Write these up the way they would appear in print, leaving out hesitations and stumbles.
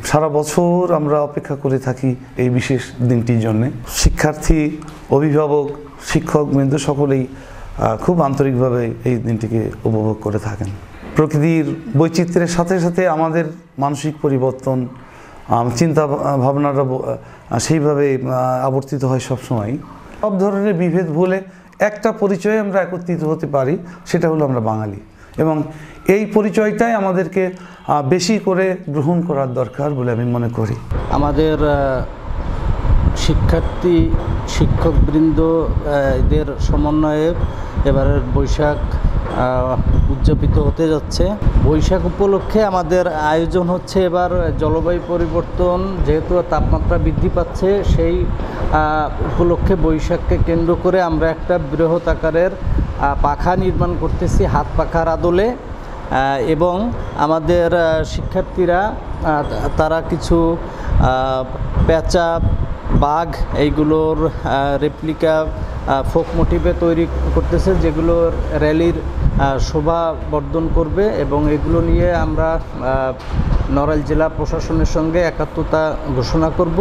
সারা বছর আমরা অপেক্ষা করে থাকি এই বিশেষ দিনটির জন্য। শিক্ষার্থী, অভিভাবক, শিক্ষকবৃন্দ সকলেই খুব আন্তরিকভাবে এই দিনটিকে উপভোগ করে থাকেন। প্রকৃতির বৈচিত্র্যের সাথে সাথে আমাদের মানসিক পরিবর্তন, চিন্তা ভাবনাটা সেইভাবে আবর্তিত হয় সবসময়। সব ধরনের বিভেদ ভুলে একটা পরিচয়ে আমরা একত্রিত হতে পারি, সেটা হলো আমরা বাঙালি, এবং এই পরিচয়টাই আমাদেরকে বেশি করে গ্রহণ করার দরকার বলে আমি মনে করি। আমাদের শিক্ষার্থী, শিক্ষকবৃন্দ এদের সমন্বয়ে এবারের বৈশাখ উদযাপিত হতে যাচ্ছে। বৈশাখ উপলক্ষে আমাদের আয়োজন হচ্ছে এবার জলবায়ু পরিবর্তন, যেহেতু তাপমাত্রা বৃদ্ধি পাচ্ছে, সেই উপলক্ষে বৈশাখকে কেন্দ্র করে আমরা একটা বৃহৎ আকারের পাখা নির্মাণ করতেছি হাত পাখার আদলে, এবং আমাদের শিক্ষার্থীরা তারা কিছু পেঁচা, বাঘ এইগুলোর রেপ্লিকা ফোক মোটিভে তৈরি করতেছে, যেগুলোর র্যালির শোভা বর্ধন করবে, এবং এগুলো নিয়ে আমরা নড়াইল জেলা প্রশাসনের সঙ্গে একাত্মতা ঘোষণা করব।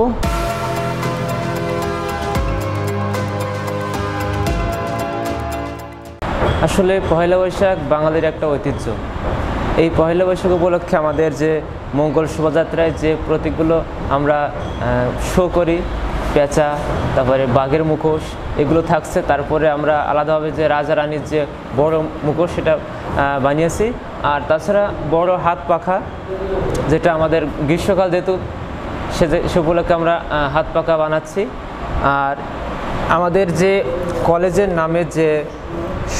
আসলে পহেলা বৈশাখ বাঙালির একটা ঐতিহ্য। এই পহেলা বৈশাখ উপলক্ষে আমাদের যে মঙ্গল শোভাযাত্রায় যে প্রতীকগুলো আমরা শো করি, পেঁচা, তারপরে বাঘের মুখোশ, এগুলো থাকছে। তারপরে আমরা আলাদাভাবে যে রাজা রানীর যে বড় মুখোশ সেটা বানিয়েছি। আর তাছাড়া বড় হাত পাখা, যেটা আমাদের গ্রীষ্মকাল যেহেতু সে উপলক্ষে আমরা হাত পাখা বানাচ্ছি। আর আমাদের যে কলেজের নামে যে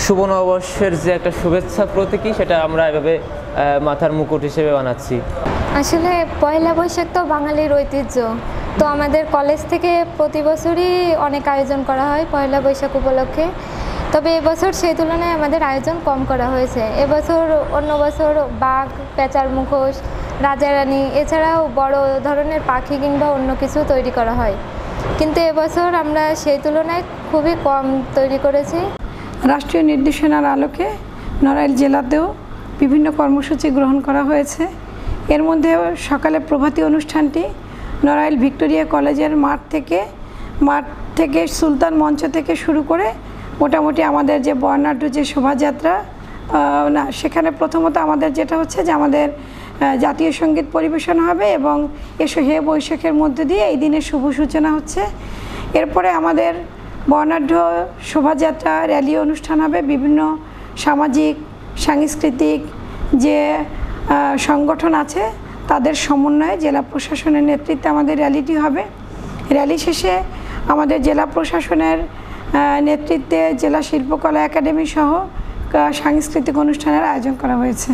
শুভ নববর্ষের যে একটা শুভেচ্ছা প্রতীকী, সেটা আমরা এভাবে মাথার মুকুট হিসেবে বানাচ্ছি। আসলে পয়লা বৈশাখ তো বাঙালির ঐতিহ্য, তো আমাদের কলেজ থেকে প্রতি বছরই অনেক আয়োজন করা হয় পয়লা বৈশাখ উপলক্ষে। তবে এবছর সেই তুলনায় আমাদের আয়োজন কম করা হয়েছে। এবছর অন্য বছর বাঘ, পেঁচার মুখোশ, রাজা রানী, এছাড়াও বড় ধরনের পাখি কিংবা অন্য কিছু তৈরি করা হয়, কিন্তু এবছর আমরা সেই তুলনায় খুবই কম তৈরি করেছি। রাষ্ট্রীয় নির্দেশনার আলোকে নড়াইল জেলাতেও বিভিন্ন কর্মসূচি গ্রহণ করা হয়েছে। এর মধ্যে সকালে প্রভাতী অনুষ্ঠানটি নড়াইল ভিক্টোরিয়া কলেজের মাঠ থেকে সুলতান মঞ্চ থেকে শুরু করে মোটামুটি আমাদের যে বর্ণাঢ্য যে শোভাযাত্রা, সেখানে প্রথমত আমাদের যেটা হচ্ছে যে আমাদের জাতীয় সঙ্গীত পরিবেশন হবে, এবং এসো হে বৈশাখের মধ্যে দিয়ে এই দিনের শুভ সূচনা হচ্ছে। এরপরে আমাদের বর্ণাঢ্য শোভাযাত্রা, র্যালি অনুষ্ঠান হবে। বিভিন্ন সামাজিক, সাংস্কৃতিক যে সংগঠন আছে তাদের সমন্বয়ে জেলা প্রশাসনের নেতৃত্বে আমাদের র্যালিটি হবে। র্যালি শেষে আমাদের জেলা প্রশাসনের নেতৃত্বে জেলা শিল্পকলা একাডেমি সহ সাংস্কৃতিক অনুষ্ঠানের আয়োজন করা হয়েছে।